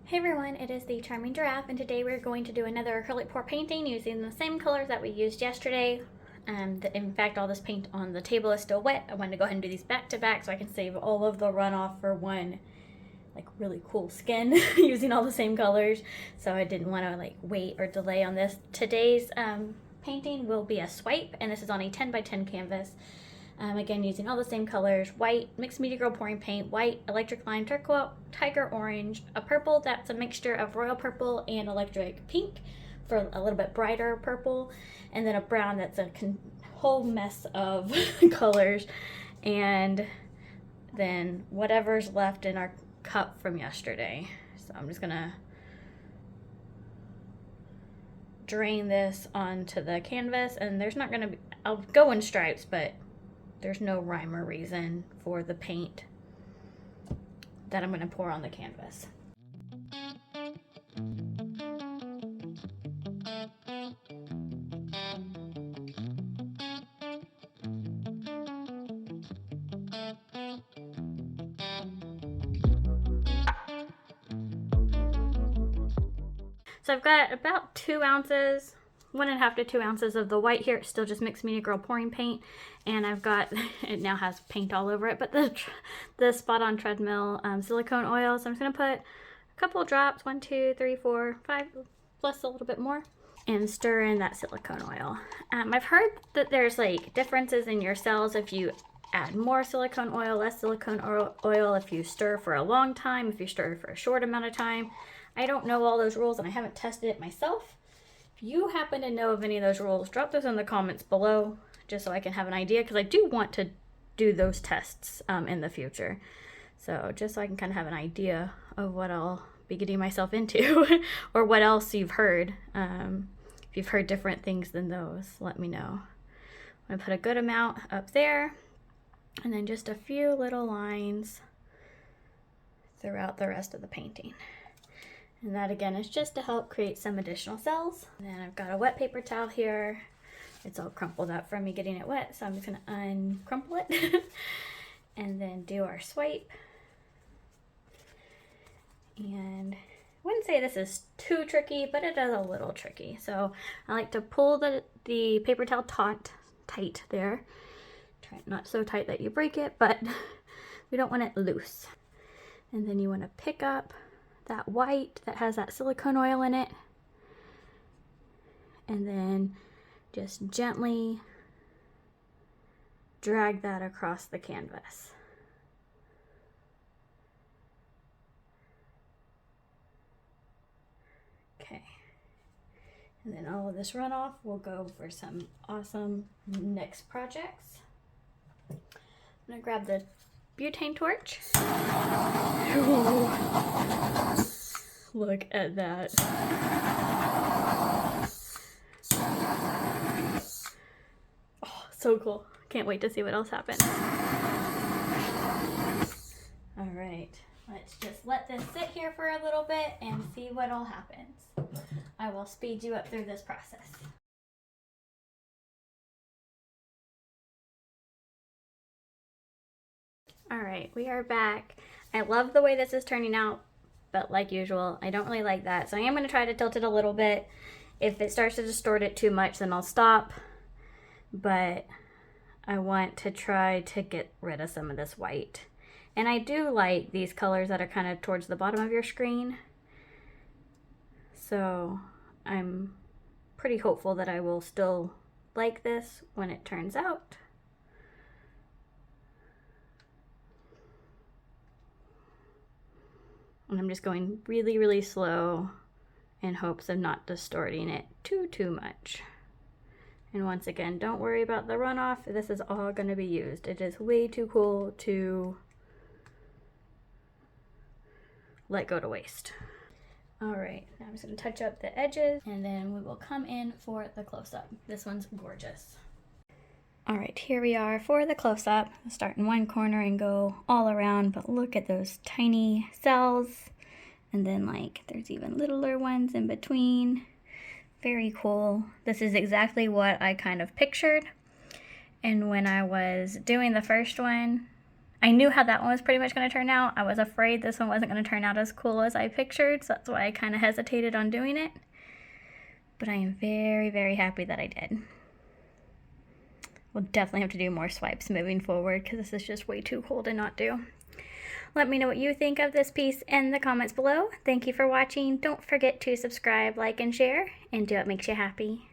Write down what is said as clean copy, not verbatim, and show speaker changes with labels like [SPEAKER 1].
[SPEAKER 1] Hey everyone, it is the Charming Giraffe, and today we're going to do another acrylic pour painting using the same colors that we used yesterday. In fact, all this paint on the table is still wet. I wanted to go ahead and do these back to back so I can save all of the runoff for one really cool skin using all the same colors. So I didn't want to wait or delay on this. Today's painting will be a swipe, and this is on a 10 by 10 canvas. Again, using all the same colors: white, mixed media girl pouring paint, white, electric lime, turquoise, tiger orange, a purple that's a mixture of royal purple and electric pink for a little bit brighter purple, and then a brown that's a whole mess of colors, and then whatever's left in our cup from yesterday. So I'm just gonna drain this onto the canvas, and there's not gonna be, I'll go in stripes, but there's no rhyme or reason for the paint that I'm going to pour on the canvas. So I've got about 2 ounces, 1.5 to 2 ounces of the white here. It's still just mixed media girl pouring paint, and I've got, it now has paint all over it, but the spot on treadmill silicone oil. So I'm just gonna put a couple drops, 1, 2, 3, 4, 5, plus a little bit more, and stir in that silicone oil. I've heard that there's differences in your cells if you add more silicone oil, less silicone oil, if you stir for a long time, if you stir for a short amount of time. I don't know all those rules, and I haven't tested it myself. If you happen to know of any of those rules, drop those in the comments below, just so I can have an idea, because I do want to do those tests in the future. So just so I can kind of have an idea of what I'll be getting myself into, or what else you've heard. If you've heard different things than those, let me know. I'm gonna put a good amount up there, and then just a few little lines throughout the rest of the painting. And that again is just to help create some additional cells. And then I've got a wet paper towel here. It's all crumpled up from me getting it wet, so I'm just gonna uncrumple it and then do our swipe. And I wouldn't say this is too tricky, but it is a little tricky. So I like to pull the paper towel tight there. Try not so tight that you break it, but we don't want it loose. And then you want to pick up that white that has that silicone oil in it, and then just gently drag that across the canvas. Okay, and then all of this runoff will go for some awesome next projects. I'm gonna grab the butane torch. Look at that. Oh, so cool. Can't wait to see what else happens. All right, let's just let this sit here for a little bit and see what all happens. I will speed you up through this process. All right, we are back. I love the way this is turning out, but like usual, I don't really like that. So I am going to try to tilt it a little bit. If it starts to distort it too much, then I'll stop. But I want to try to get rid of some of this white. And I do like these colors that are kind of towards the bottom of your screen. So I'm pretty hopeful that I will still like this when it turns out. And I'm just going really, really slow in hopes of not distorting it too much. And once again, don't worry about the runoff. This is all going to be used. It is way too cool to let go to waste. All right, now I'm just going to touch up the edges, and then we will come in for the close-up. This one's gorgeous. All right, here we are for the close-up. I'll start in one corner and go all around, but look at those tiny cells. And then there's even littler ones in between. Very cool. This is exactly what I kind of pictured. And when I was doing the first one, I knew how that one was pretty much going to turn out. I was afraid this one wasn't going to turn out as cool as I pictured, so that's why I kind of hesitated on doing it. But I am very, very happy that I did. We'll definitely have to do more swipes moving forward because this is just way too cool to not do. Let me know what you think of this piece in the comments below. Thank you for watching. Don't forget to subscribe, like, and share, and do what makes you happy.